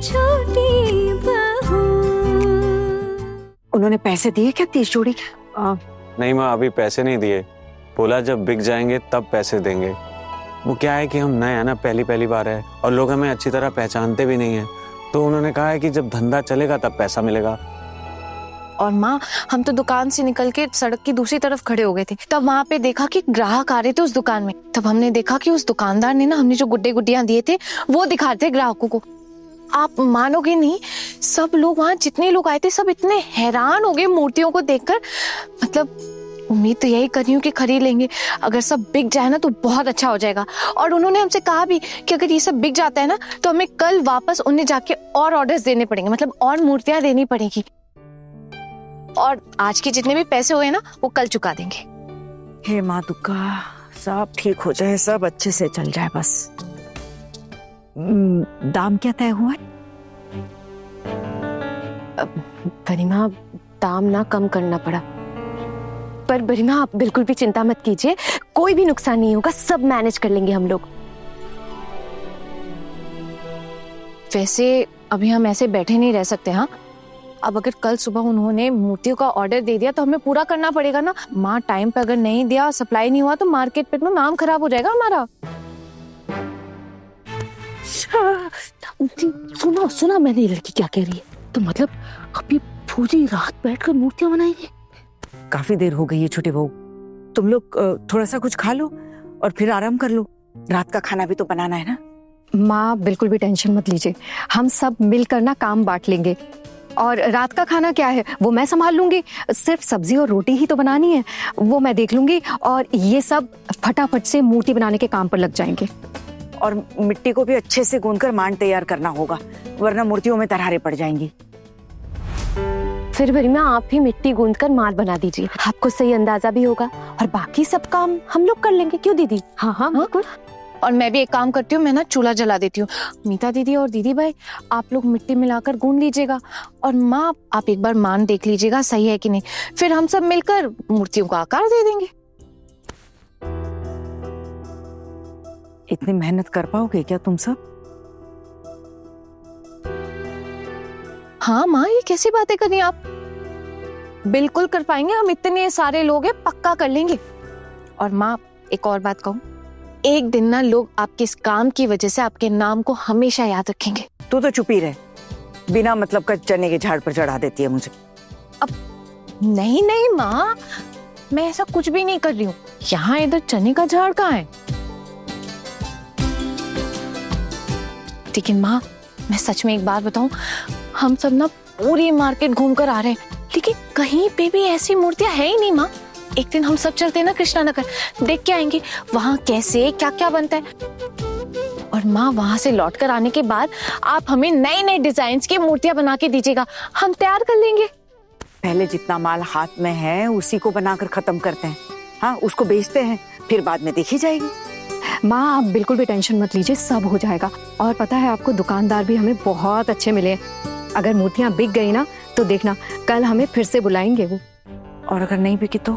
छोटी बहू। उन्होंने पैसे दिए क्या 30 जोड़ी के? नहीं माँ, अभी पैसे नहीं दिए। बोला जब बिक जाएंगे तब पैसे देंगे। वो क्या है कि हम नए हैं ना, पहली बार है और लोग हमें अच्छी तरह पहचानते भी नहीं है, तो उन्होंने कहा है कि जब धंधा चलेगा तब पैसा मिलेगा। और माँ, हम तो दुकान से निकल के सड़क की दूसरी तरफ खड़े हो गए थे, तब वहाँ पे देखा कि ग्राहक आ रहे थे उस दुकान में। तब हमने देखा कि उस दुकानदार ने ना हमने जो गुड्डे गुड्डियां दिए थे वो दिखा रहे थे ग्राहकों को। आप मानोगे नहीं, सब लोग वहाँ जितने लोग आए थे सब इतने हैरान हो गए मूर्तियों को देखकर। मतलब उम्मीद तो यही कर रही हूँ कि खरीद लेंगे। अगर सब बिक जाए ना तो बहुत अच्छा हो जाएगा। और उन्होंने हमसे कहा भी कि अगर ये सब बिक जाता है ना तो हमें कल वापस उन्हें जाके और ऑर्डर्स देने पड़ेंगे, मतलब और मूर्तियां देनी पड़ेगी। और आज के जितने भी पैसे हुए ना वो कल चुका देंगे। हे माँ दुर्गा, सब ठीक हो जाए, सब अच्छे से चल जाए बस। दाम क्या तय हुआ है? गरिमा, दाम ना कम करना पड़ा। पर गरिमा आप बिल्कुल भी चिंता मत कीजिए, कोई भी नुकसान नहीं होगा, सब मैनेज कर लेंगे हम लोग। वैसे अभी हम ऐसे बैठे नहीं रह सकते। हाँ, अब अगर कल सुबह उन्होंने मूर्तियों का ऑर्डर दे दिया तो हमें पूरा करना पड़ेगा ना। माँ, टाइम पे अगर नहीं दिया, सप्लाई नहीं हुआ तो मार्केट पे तो नाम खराब हो जाएगा हमारा। सुना मैंने ये लड़की क्या कह रही है। तो मतलब अभी पूरी रात बैठकर मूर्तियां बनाएंगे? काफी देर हो गई है छोटे बहू, तुम लोग थोड़ा सा कुछ खा लो और फिर आराम कर लो। रात का खाना भी तो बनाना है ना। माँ बिल्कुल भी टेंशन मत लीजिए, हम सब मिलकर ना काम बांट लेंगे। और रात का खाना क्या है वो मैं संभाल लूंगी, सिर्फ सब्जी और रोटी ही तो बनानी है, वो मैं देख लूंगी। और ये सब फटाफट से मूर्ति बनाने के काम पर लग जाएंगे। और मिट्टी को भी अच्छे से गूंथकर मान तैयार करना होगा, वरना मूर्तियों में दरारें पड़ जाएंगी। फिर गरिमा आप ही मिट्टी गूंथकर माल बना दीजिए, आपको सही अंदाजा भी होगा। और बाकी सब काम हम लोग कर लेंगे, क्यों दीदी? हाँ बिल्कुल। और मैं भी एक काम करती हूँ, मैं ना चूल्हा जला देती हूँ। मीता दीदी और दीदी भाई आप लोग मिट्टी मिलाकर गूंद लीजिएगा। और माँ, आप एक बार मान देख लीजिएगा सही है कि नहीं, फिर हम सब मिलकर मूर्तियों का आकार दे देंगे। इतनी मेहनत कर पाओगे क्या तुम सब? हाँ माँ, ये कैसी बातें कर रही हैं आप? बिल्कुल कर पाएंगे, हम इतने सारे लोग हैं, पक्का कर लेंगे। और माँ, एक और बात कहूँ, एक दिन ना लोग आपके इस काम की वजह से आपके नाम को हमेशा याद रखेंगे। तू तो चुप ही रह, बिना मतलब का चने के झाड़ पर चढ़ा देती है मुझे। अब नहीं माँ, मैं ऐसा कुछ भी नहीं कर रही हूँ। यहाँ इधर चने का झाड़ कहाँ है? लेकिन माँ, मैं सच में एक बात बताऊं, हम सब ना पूरी मार्केट घूम कर आ रहे हैं, लेकिन कहीं पे भी ऐसी मूर्तियां है ही नहीं माँ। एक दिन हम सब चलते हैं ना कृष्णा नगर, देख के आएंगे वहाँ कैसे क्या क्या बनता है। और माँ, वहाँ से लौट कर आने के बाद आप हमें नए नए डिजाइन की मूर्तियां बना के दीजिएगा, हम तैयार कर लेंगे। पहले जितना माल हाथ में है उसी को बनाकर खत्म करते हैं। हाँ, उसको बेचते हैं, फिर बाद में देखी जाएगी। माँ आप बिल्कुल भी टेंशन मत लीजिए, सब हो जाएगा। और पता है आपको, दुकानदार भी हमें बहुत अच्छे मिले हैं। अगर मूर्तियां बिक गई ना तो देखना कल हमें फिर से बुलाएंगे वो। और अगर नहीं बिकी तो?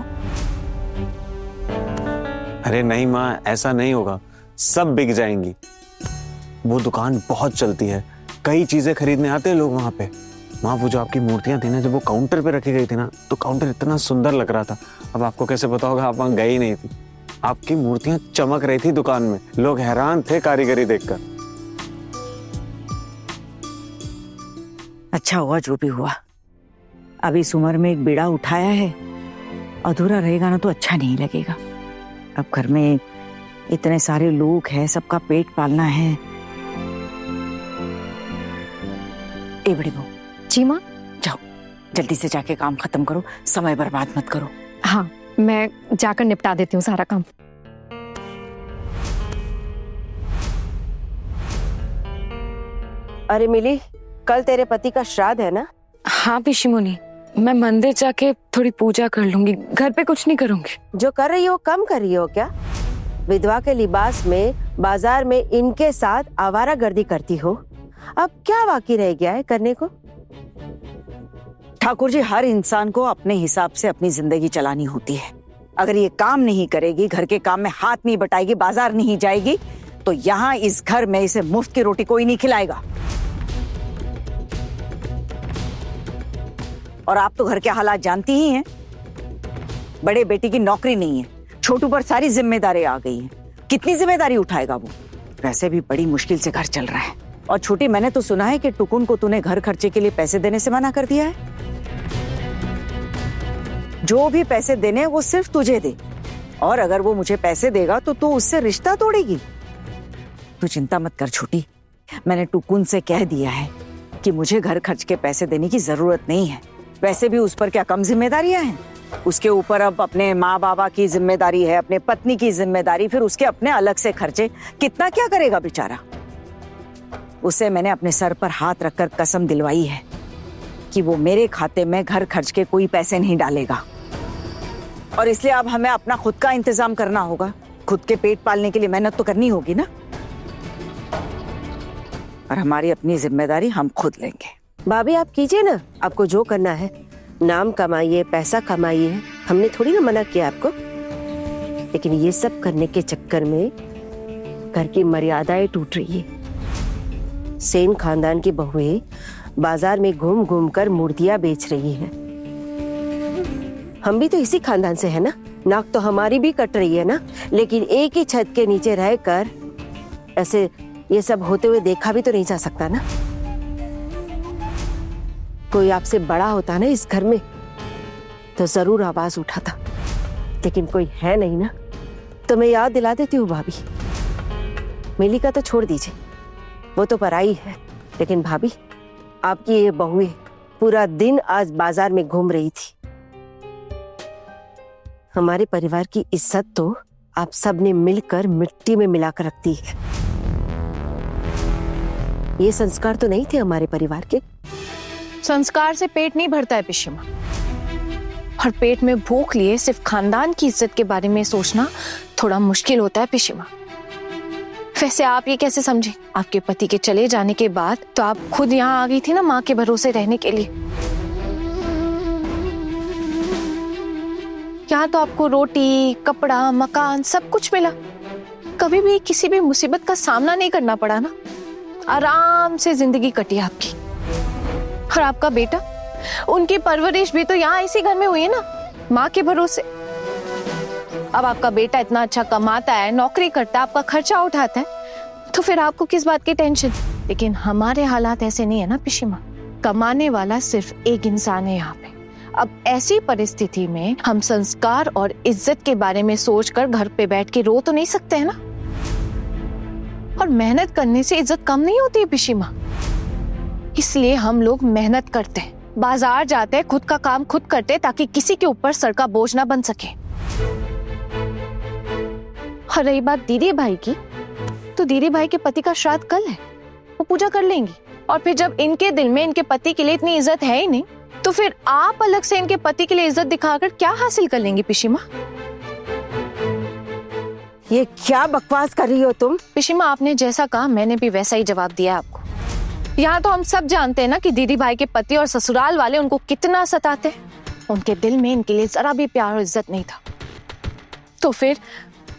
अरे नहीं माँ, ऐसा नहीं होगा, सब बिक जाएंगी। वो दुकान बहुत चलती है, कई चीजें खरीदने आते हैं लोग वहां पे। माँ, वो जो आपकी मूर्तियां थी ना, जब वो काउंटर पे रखी गई थी ना, तो काउंटर इतना सुंदर लग रहा था। अब आपको कैसे पता होगा, आप वहां गई ही नहीं थी। आपकी मूर्तियां चमक रही थी दुकान में, लोग हैरान थे कारीगरी देखकर। अच्छा हुआ जो भी हुआ, अभी इस उम्र में एक बीड़ा उठाया है, अधूरा रहेगा ना तो अच्छा नहीं लगेगा। अब घर में इतने सारे लोग हैं, सबका पेट पालना है। ए बड़ी बहू। जी माँ। जाओ, जल्दी से जाके काम खत्म करो, समय बर्बाद मत करो। हाँ, मैं जाकर निपटा देती हूँ सारा काम। अरे मिली, कल तेरे पति का श्राद्ध है ना? हाँ पिशी मुनि, मैं मंदिर जाके थोड़ी पूजा कर लूंगी, घर पे कुछ नहीं करूंगी। जो कर रही हो कम कर रही हो क्या? विधवा के लिबास में बाजार में इनके साथ आवारागर्दी करती हो, अब क्या बाकी रह गया है करने को? ठाकुर जी, हर इंसान को अपने हिसाब से अपनी जिंदगी चलानी होती है। अगर ये काम नहीं करेगी, घर के काम में हाथ नहीं बटाएगी, बाजार नहीं जाएगी, तो यहाँ इस घर में इसे मुफ्त की रोटी कोई नहीं खिलाएगा। और आप तो घर के हालात जानती ही हैं। बड़े बेटी की नौकरी नहीं है, छोटू पर सारी जिम्मेदारी आ गई है। कितनी जिम्मेदारी उठाएगा वो? वैसे भी बड़ी मुश्किल से घर चल रहा है। और छोटी, मैंने तो सुना है कि टुकुन को तूने घर खर्चे के लिए पैसे देने से मना कर दिया है। जो भी पैसे देने वो सिर्फ तुझे दे, और अगर वो मुझे पैसे देगा तो तू उससे रिश्ता तोड़ेगी। तू चिंता मत कर छोटी, मैंने टुकुन से कह दिया है कि मुझे घर खर्च के पैसे देने की जरूरत नहीं है। वैसे भी उस पर क्या कम जिम्मेदारियां हैं? उसके ऊपर अब अपने माँ बाबा की जिम्मेदारी है, अपने पत्नी की जिम्मेदारी, फिर उसके अपने अलग से खर्चे। कितना क्या करेगा बेचारा? उसे मैंने अपने सर पर हाथ रखकर कसम दिलवाई है कि वो मेरे खाते में घर खर्च के कोई पैसे नहीं डालेगा। और इसलिए अब हमें अपना खुद का इंतजाम करना होगा। खुद के पेट पालने के लिए मेहनत तो करनी होगी ना, और हमारी अपनी जिम्मेदारी हम खुद लेंगे। भाभी आप कीजिए ना, आपको जो करना है, नाम कमाइए, पैसा कमाइए, हमने थोड़ी ना मना किया आपको। लेकिन ये सब करने के चक्कर में घर की मर्यादाएं टूट रही है। सेन खानदान की बहुएं बाजार में घूम घूम कर मूर्तियां बेच रही हैं। हम भी तो इसी खानदान से है ना, नाक तो हमारी भी कट रही है ना, लेकिन एक ही छत के नीचे रहकर ऐसे ये सब होते हुए देखा भी तो नहीं जा सकता ना। कोई आपसे बड़ा होता ना इस घर में तो जरूर आवाज उठाता, लेकिन कोई है नहीं ना। तो मैं याद दिला देती हूँ भाभी, मिली का तो छोड़ दीजिए, वो तो पराई है। लेकिन भाभी, आपकी ये बहुएं पूरा दिन आज बाजार में घूम रही थी। हमारे परिवार की इज्जत तो आप सब ने मिलकर मिट्टी में मिलाकर रख दी है। ये संस्कार तो नहीं थे हमारे परिवार के। संस्कार से पेट नहीं भरता है पिशिमा, और पेट में भूख लिए सिर्फ खानदान की इज्जत के बारे में सोचना थोड़ा मुश्किल होता है पिशिमा। वैसे आप ये कैसे समझे? आपके पति के चले जाने के बाद तो आप खुद यहाँ आ गई थी ना माँ के भरोसे रहने के लिए। यहाँ तो आपको रोटी, कपड़ा, मकान सब कुछ मिला। कभी भी किसी भी मुसीबत का सामना नहीं करना पड़ा ना, आराम से जिंदगी कटी आपकी। और आपका बेटा, उनकी परवरिश भी तो यहाँ इसी घर में हुई है ना, माँ के भरोसे। अब आपका बेटा इतना अच्छा कमाता है, नौकरी करता है, आपका खर्चा उठाता है, तो फिर आपको किस बात की टेंशन? लेकिन हमारे हालात ऐसे नहीं है ना पिशिमा। कमाने वाला सिर्फ एक इंसान है यहाँ पे। अब ऐसी परिस्थिति में हम संस्कार और इज्जत के बारे में सोचकर घर पे बैठ के रो तो नहीं सकते हैं ना। और मेहनत करने से इज्जत कम नहीं होती है पिशिमा। इसलिए हम लोग मेहनत करते हैं, बाजार जाते हैं, खुद का काम खुद करते हैं, ताकि किसी के ऊपर सर का बोझ ना बन सके। और रही बात दीदी भाई की, तो दीदी भाई के पति का श्राद्ध कल है, वो पूजा कर लेंगी। और फिर जब इनके दिल में इनके पति के लिए इतनी इज्जत है ही नहीं, तो फिर आप अलग से इनके पति के लिए इज्जत दिखाकर क्या हासिल कर लेंगी पिशिमा? ये क्या बकवास कर रही हो तुम? पिशिमा, आपने जैसा कहा मैंने भी वैसा ही जवाब दिया आपको। यहाँ तो हम सब जानते हैं ना कि दीदी भाई के पति और ससुराल वाले उनको कितना सताते हैं। उनके दिल में इनके लिए जरा भी प्यार और इज्जत नहीं था। तो फिर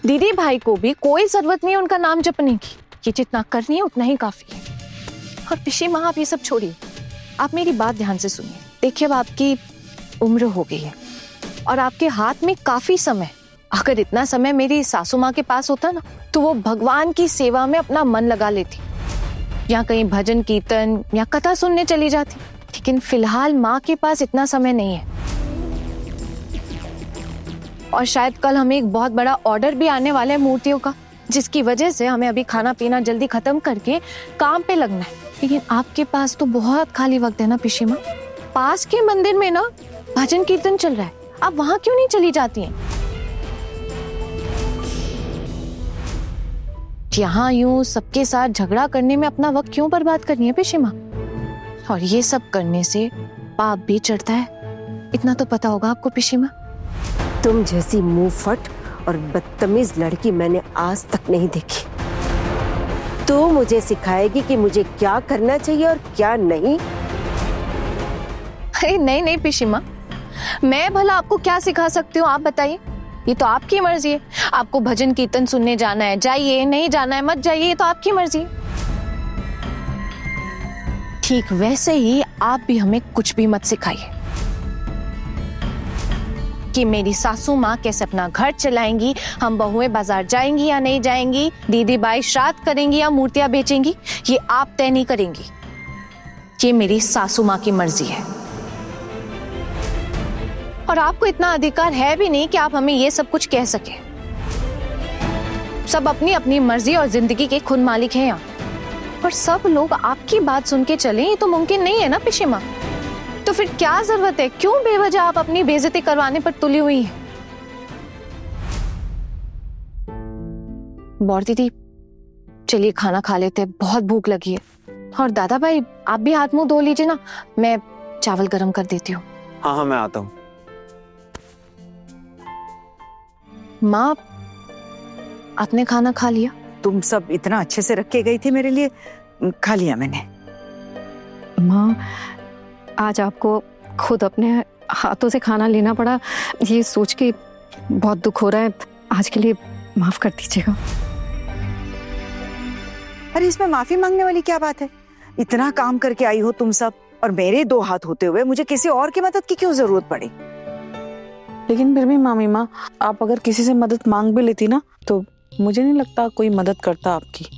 दीदी भाई को भी कोई जरूरत नहीं है उनका नाम जपने की। ये जितना करनी है उतना ही काफी है। और पिशिमा, आप ये सब छोड़िए, आप मेरी बात ध्यान से सुनिए। देखिए, अब आपकी उम्र हो गई है और आपके हाथ में काफी समय। अगर इतना समय मेरी सासू माँ के पास होता ना, तो वो भगवान की सेवा में अपना मन लगा लेती, या कहीं भजन कीर्तन या कथा सुनने चली जाती। लेकिन फिलहाल माँ के पास इतना समय नहीं है। और शायद कल हमें एक बहुत बड़ा ऑर्डर भी आने वाला है मूर्तियों का, जिसकी वजह से हमें अभी खाना पीना जल्दी खत्म करके काम पे लगना है। लेकिन आपके पास तो बहुत खाली वक्त है ना पिशिमा। पास के मंदिर में ना भजन कीर्तन चल रहा है, आप वहां क्यों नहीं चली जाती हैं? यहाँ यूं सबके साथ झगड़ा करने में अपना वक्त क्यों बर्बाद करनी है पिशिमा? और ये सब करने से पाप भी चढ़ता है, इतना तो पता होगा आपको पिशिमा। तुम जैसी मुंहफट और बदतमीज लड़की मैंने आज तक नहीं देखी। तू मुझे सिखाएगी कि मुझे क्या करना चाहिए और क्या नहीं? अरे नहीं नहीं पिशिमा, मैं भला आपको क्या सिखा सकती हूँ, आप बताइए। ये तो आपकी मर्जी है, आपको भजन कीर्तन सुनने जाना है जाइए, नहीं जाना है मत जाइए, ये तो आपकी मर्जी है। ठीक वैसे ही आप भी हमें कुछ भी मत सिखाइए। कि मेरी सासू माँ कैसे अपना घर चलाएंगी, हम बहुएं बाजार जाएंगी या नहीं जाएंगी, दीदी बाई श्राद्ध करेंगी या मूर्तियां बेचेंगी, ये आप तय नहीं करेंगी। ये मेरी सासू माँ की मर्जी है और आपको इतना अधिकार है भी नहीं कि आप हमें ये सब कुछ कह सके। सब अपनी अपनी मर्जी और जिंदगी के खुद मालिक हैं यहाँ, पर सब लोग आपकी बात सुन के चले ये तो मुमकिन नहीं है ना पिशिमा। तो फिर क्या जरूरत है, क्यों बेवजह आप अपनी बेइज्जती करवाने पर तुली हुई हैं? बौर दीदी चलिए खाना खा लेते हैं, बहुत भूख लगी है। और दादा भाई आप भी हाथ मुंह धो लीजिए ना, मैं चावल गरम कर देती हूँ। हाँ हाँ मैं आता हूँ। माँ आपने खाना खा लिया? तुम सब इतना अच्छे से रख के गई थी मेरे लिए, खा लिया मैंने। माँ आज आपको खुद अपने हाथों से खाना लेना पड़ा, ये सोच के बहुत दुख हो रहा है। आज के लिए माफ कर दीजिएगा। अरे इसमें माफी मांगने वाली क्या बात है? इतना काम करके आई हो तुम सब, और मेरे 2 हाथ होते हुए मुझे किसी और की मदद की क्यों जरूरत पड़ी? लेकिन फिर भी मामी माँ, आप अगर किसी से मदद मांग भी लेती ना तो मुझे नहीं लगता कोई मदद करता आपकी।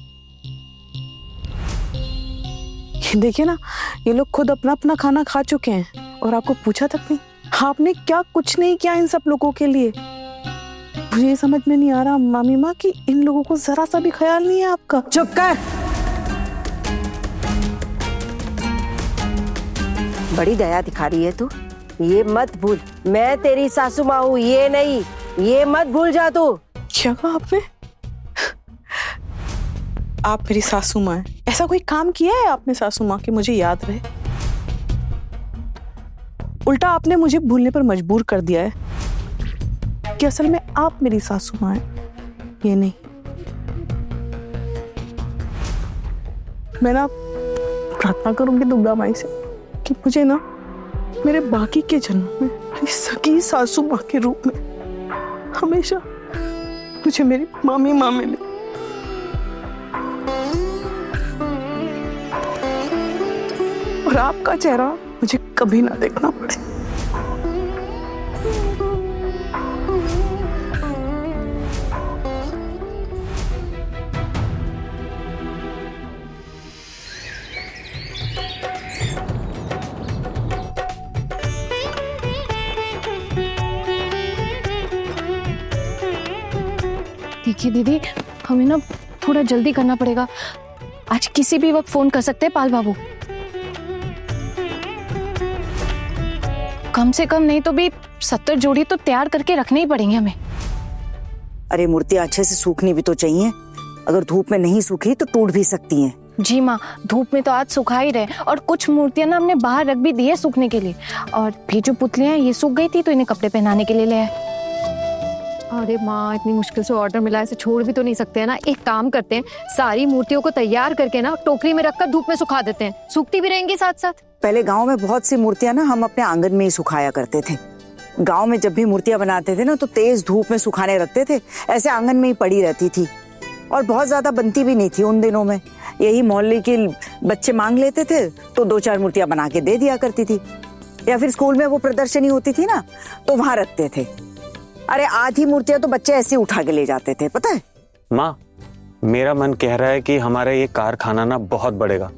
देखिए ना, ये लोग खुद अपना अपना खाना खा चुके हैं और आपको पूछा तक नहीं। आपने क्या कुछ नहीं किया इन सब लोगों के लिए? मुझे ये समझ में नहीं आ रहा मामी माँ कि इन लोगों को जरा सा भी ख्याल नहीं है आपका। चुप कर। बड़ी दया दिखा रही है तू। ये मत भूल मैं तेरी सासू माँ हूँ, ये नहीं, ये मत भूल जा तू। क्या कहा आपने? आप मेरी सासू माँ हैं। ऐसा कोई काम किया है आपने सासू माँ कि मुझे याद रहे? उल्टा आपने मुझे भूलने पर मजबूर कर दिया है कि असल में आप मेरी सासू माँ हैं, ये नहीं। मैं ना प्रार्थना करूंगी दुर्गा माई से कि मुझे ना मेरे बाकी के जन्मों में मेरी सगी सासू माँ के रूप में हमेशा मुझे मेरी मामी माँ मिले। और आपका चेहरा मुझे कभी ना देखना पड़े। देखिए दीदी, हमें ना थोड़ा जल्दी करना पड़ेगा। आज किसी भी वक्त फोन कर सकते हैं पाल बाबू। कम से कम नहीं तो भी 70 जोड़ी तो तैयार करके रखने ही पड़ेंगे हमें। अरे मूर्तियां अच्छे से सूखनी भी तो चाहिए, अगर धूप में नहीं सूखी तो टूट भी सकती हैं। जी माँ, धूप में तो आज सुखा ही रहे, और कुछ मूर्तियां ना हमने बाहर रख भी दी है सूखने के लिए। और ये जो पुतलियां ये सूख गई थी तो इन्हें कपड़े पहनाने के लिए ले आए। अरे माँ इतनी मुश्किल से ऑर्डर मिला है, इसे छोड़ भी तो नहीं सकते हैं ना। एक काम करते हैं, सारी मूर्तियों को तैयार करके ना टोकरी में रखकर धूप में सुखा देते हैं, सूखती भी रहेंगी साथ साथ। पहले गांव में बहुत सी मूर्तियां ना हम अपने आंगन में ही सुखाया करते थे। गांव में जब भी मूर्तियां बनाते थे ना तो तेज धूप में सुखाने रखते थे, ऐसे आंगन में ही पड़ी रहती थी और बहुत ज्यादा बनती भी नहीं थी उन दिनों में। यही मोहल्ले के बच्चे मांग लेते थे तो 2-4 मूर्तियां बना के दे दिया करती थी, या फिर स्कूल में वो प्रदर्शनी होती थी ना तो वहां रखते थे। अरे आधी मूर्तियां तो बच्चे ऐसे ही उठा के ले जाते थे, पता है। माँ मेरा मन कह रहा है कि हमारा ये कारखाना ना बहुत बढ़ेगा,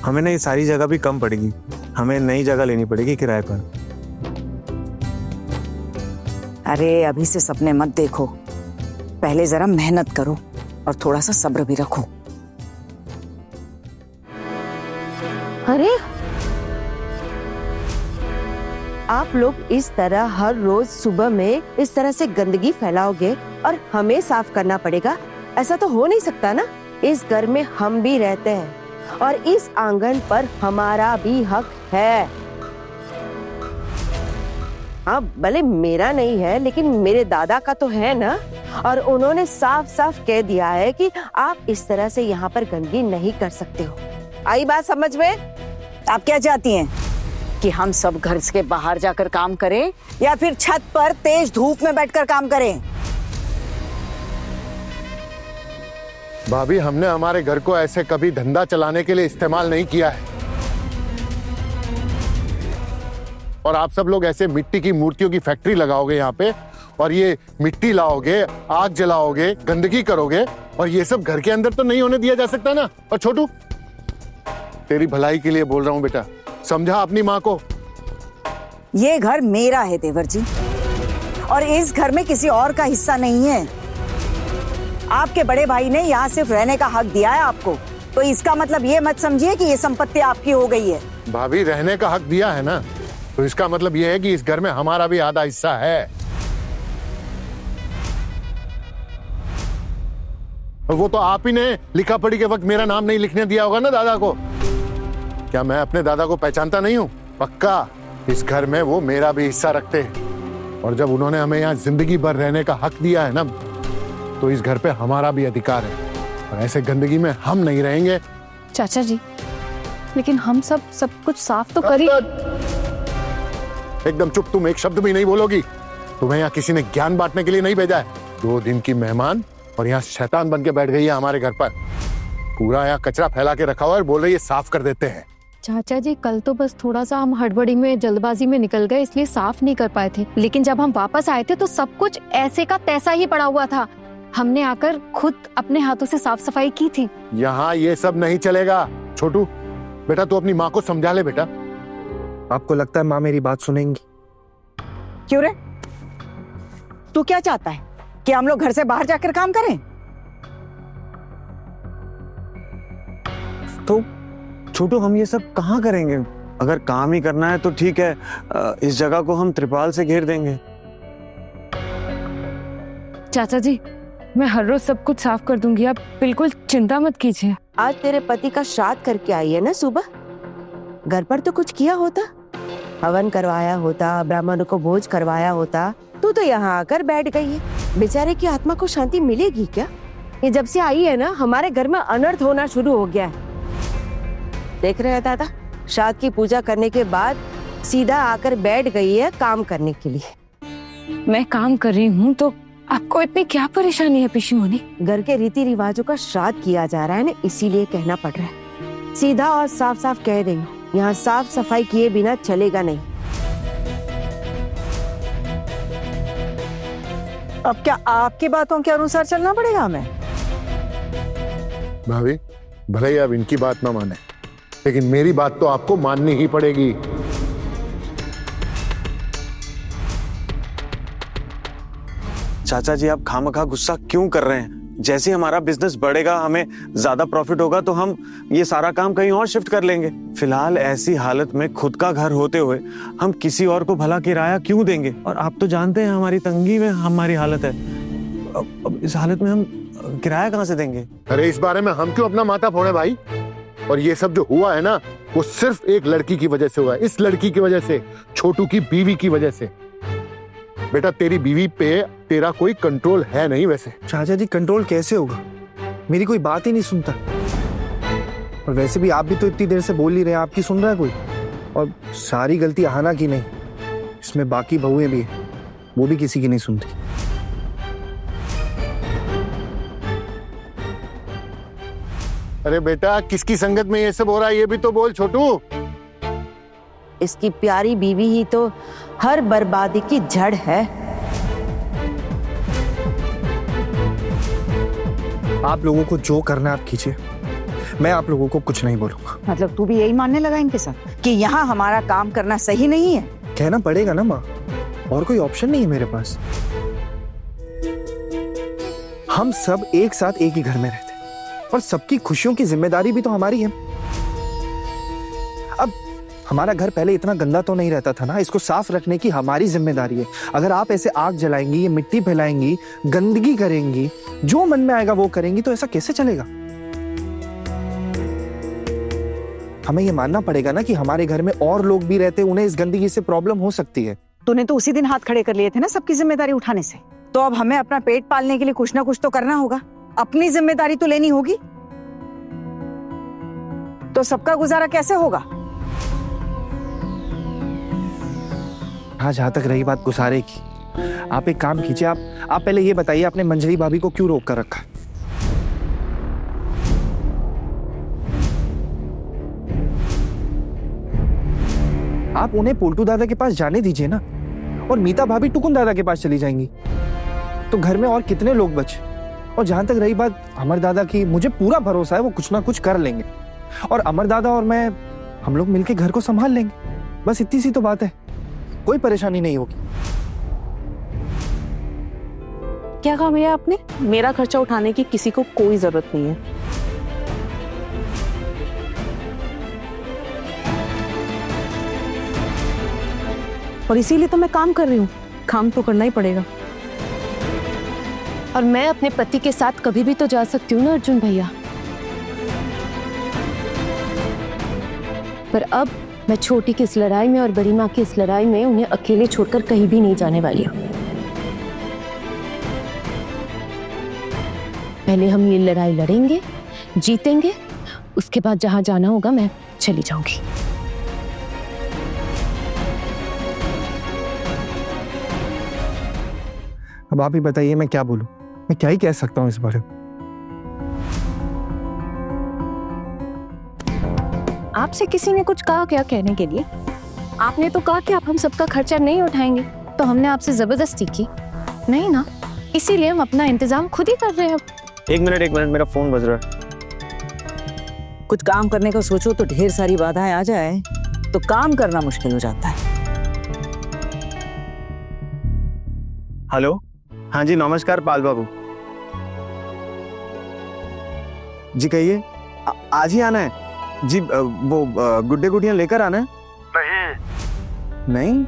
हमें ना ये सारी जगह भी कम पड़ेगी, हमें नई जगह लेनी पड़ेगी किराए पर। अरे अभी से सपने मत देखो, पहले जरा मेहनत करो और थोड़ा सा सब्र भी रखो। अरे आप लोग इस तरह हर रोज सुबह में इस तरह से गंदगी फैलाओगे और हमें साफ करना पड़ेगा, ऐसा तो हो नहीं सकता ना। इस घर में हम भी रहते हैं और इस आंगन पर हमारा भी हक है। हाँ भले मेरा नहीं है लेकिन मेरे दादा का तो है ना, और उन्होंने साफ साफ कह दिया है कि आप इस तरह से यहाँ पर गंदगी नहीं कर सकते हो। आई बात समझ में? आप क्या चाहती हैं कि हम सब घर के बाहर जाकर काम करें या फिर छत पर तेज धूप में बैठकर काम करें? भाभी हमने हमारे घर को ऐसे कभी धंधा चलाने के लिए इस्तेमाल नहीं किया है। और आप सब लोग ऐसे मिट्टी की मूर्तियों की फैक्ट्री लगाओगे यहाँ पे, और ये मिट्टी लाओगे, आग जलाओगे, गंदगी करोगे, और ये सब घर के अंदर तो नहीं होने दिया जा सकता ना। और छोटू, तेरी भलाई के लिए बोल रहा हूँ बेटा, समझा अपनी माँ को। ये घर मेरा है देवर जी, और इस घर में किसी और का हिस्सा नहीं है। आपके बड़े भाई ने यहाँ सिर्फ रहने का हक दिया है आपको, तो इसका मतलब ये मत समझिए कि ये संपत्ति आपकी हो गई है। भाभी, रहने का हक दिया है ना, तो इसका मतलब ये है कि इस घर में हमारा भी आधा हिस्सा है। और वो तो आप ही ने लिखा पढ़ी के वक्त मेरा नाम नहीं लिखने दिया होगा ना दादा को। क्या मैं अपने दादा को पहचानता नहीं हूँ? पक्का इस घर में वो मेरा भी हिस्सा रखते हैं, और जब उन्होंने हमें यहाँ जिंदगी भर रहने का हक दिया है ना, तो इस घर पे हमारा भी अधिकार है, और ऐसे गंदगी में हम नहीं रहेंगे। चाचा जी, लेकिन हम सब कुछ साफ तो करी। एकदम चुप, तुम एक शब्द भी नहीं बोलोगी। तुम्हें यहाँ किसी ने ज्ञान बांटने के लिए नहीं भेजा है। 2 दिन की मेहमान और यहाँ शैतान बन के बैठ गई है हमारे घर पर। पूरा यहाँ कचरा फैला के रखा हुआ है, बोल रही है साफ कर देते हैं। चाचा जी, कल तो बस थोड़ा सा हम हड़बड़ी में जल्दबाजी में निकल गए, इसलिए साफ नहीं कर पाए थे, लेकिन जब हम वापस आए थे तो सब कुछ ऐसे का तैसा ही पड़ा हुआ था। हमने आकर खुद अपने हाथों से साफ सफाई की थी। यहाँ ये सब नहीं चलेगा। छोटू बेटा, तू अपनी माँ को समझा ले बेटा। आपको लगता है माँ मेरी बात सुनेंगी? क्यों रे, तू क्या चाहता है कि हम लोग घर से बाहर जाकर काम करें? तो छोटू, हम ये सब कहाँ करेंगे? अगर काम ही करना है तो ठीक है, इस जगह को हम त्रिपाल से घेर देंगे। चाचा जी, मैं हर रोज सब कुछ साफ कर दूंगी, आप बिल्कुल चिंता मत कीजिए। आज तेरे पति का श्राद्ध करके आई है ना सुबह, घर पर तो कुछ किया होता, हवन करवाया होता, ब्राह्मणों को भोज करवाया होता। तू तो यहाँ आकर बैठ गई है। बेचारे की आत्मा को शांति मिलेगी क्या? ये जब से आई है ना, हमारे घर में अनर्थ होना शुरू हो गया है। देख रहे हैं दादा, श्राद्ध की पूजा करने के बाद सीधा आकर बैठ गई है काम करने के लिए। मैं काम कर रही हूँ तो आपको इतनी क्या परेशानी है पिशी मुनि? घर के रीति रिवाजों का श्राद्ध किया जा रहा है ना, इसीलिए कहना पड़ रहा है। सीधा और साफ साफ कह रही हूँ, यहाँ साफ सफाई किए बिना चलेगा नहीं। अब क्या आपकी बातों के अनुसार चलना पड़ेगा हमें? भाभी, भले ही आप इनकी बात ना माने, लेकिन मेरी बात तो आपको माननी ही पड़ेगी। चाचा जी, आप खामखा गुस्सा क्यों कर रहे हैं? जैसे हमारा बिजनेस बढ़ेगा, हमें ज्यादा प्रॉफिट होगा, तो हम ये सारा काम कहीं और शिफ्ट कर लेंगे। फिलहाल ऐसी हालत में खुद का घर होते हुए हम किसी और को भला किराया क्यों देंगे? और आप तो जानते हैं हमारी तंगी में हमारी हालत है। अब इस हालत में हम किराया कहाँ से देंगे? अरे इस बारे में हम क्यों अपना माथा फोड़े भाई? और ये सब जो हुआ है ना, वो सिर्फ एक लड़की की वजह से हुआ है। इस लड़की की वजह से, छोटू की बीवी की वजह से। बेटा, तेरी बीवी पे तेरा कोई कंट्रोल है नहीं। वैसे चाचा जी, कंट्रोल कैसे होगा? मेरी कोई बात ही नहीं सुनता। और वैसे भी आप भी तो इतनी देर से बोल ही रहे हैं, आपकी सुन रहा है कोई? और सारी गलती आहाना की नहीं, इसमें बाकी बहुएं भी हैं, वो भी किसी की नहीं सुनती। अरे बेटा, किसकी संगत में ये सब हो रहा है, ये भी तो बोल छोटू। इसकी प्यारी बीवी ही तो हर बर्बादी की जड़ है। आप लोगों को जो करना आप कीजिए, मैं आप लोगों को कुछ नहीं बोलूंगा। मतलब तू भी यही मानने लगा इनके साथ कि यहाँ हमारा काम करना सही नहीं है? कहना पड़ेगा ना माँ, और कोई ऑप्शन नहीं है मेरे पास। हम सब एक साथ एक ही घर में रहते हैं, और सबकी खुशियों की जिम्मेदारी भी तो हमारी है। अब हमारा घर पहले इतना गंदा तो नहीं रहता था ना, इसको साफ रखने की हमारी जिम्मेदारी है। अगर आप ऐसे आग जलाएंगी, ये मिट्टी फैलाएंगी, गंदगी करेंगी, जो मन में आएगा वो करेंगी, तो ऐसा कैसे चलेगा? हमें ये मानना पड़ेगा ना कि हमारे घर में और लोग भी रहते, उन्हें इस गंदगी से प्रॉब्लम हो सकती है। तूने तो उसी दिन हाथ खड़े कर लिए थे ना सबकी जिम्मेदारी उठाने से। तो अब हमें अपना पेट पालने के लिए कुछ ना कुछ तो करना होगा, अपनी जिम्मेदारी तो लेनी होगी। तो सबका गुजारा कैसे होगा? हाँ, जहां तक रही बात गुजारे की, आप एक काम कीजिए, आप पहले ये बताइए, आपने मंजरी भाभी को क्यों रोक कर रखा? आप उन्हें पोल्टू दादा के पास जाने दीजिए ना, और मीता भाभी टुकुन दादा के पास चली जाएंगी, तो घर में और कितने लोग बचे। और जहां तक रही बात अमर दादा की, मुझे पूरा भरोसा है वो कुछ ना कुछ कर लेंगे, और अमर दादा और मैं, हम लोग मिलके घर को संभाल लेंगे। बस इतनी सी तो बात है, कोई परेशानी नहीं होगी। क्या कहा भैया आपने? मेरा खर्चा उठाने की किसी को कोई जरूरत नहीं है। और इसीलिए तो मैं काम कर रही हूँ, काम तो करना ही पड़ेगा। और मैं अपने पति के साथ कभी भी तो जा सकती हूँ ना अर्जुन भैया, पर अब मैं छोटी की इस लड़ाई में और बड़ी माँ की इस लड़ाई में उन्हें अकेले छोड़कर कहीं भी नहीं जाने वाली हूँ। पहले हम ये लड़ाई लड़ेंगे, जीतेंगे, उसके बाद जहां जाना होगा मैं चली जाऊंगी। अब आप ही बताइए मैं क्या बोलूं, मैं क्या ही कह सकता हूँ इस बारे में। आपसे किसी ने कुछ कहा क्या कहने के लिए? आपने तो कहा कि आप हम सबका खर्चा नहीं उठाएंगे। तो हमने आपसे जबरदस्ती की नहीं ना, इसीलिए हम अपना इंतजाम खुद ही कर रहे हैं। अब एक मिनट मेरा फोन बज रहा है। कुछ काम करने का सोचो तो ढेर सारी बाधाएं आ जाए तो काम करना मुश्किल हो जाता है। हेलो, हाँ जी नमस्कार पाल बाबू जी, कहिए। आज ही आना है जी? वो गुड्डे गुड़ियां लेकर आना है? नहीं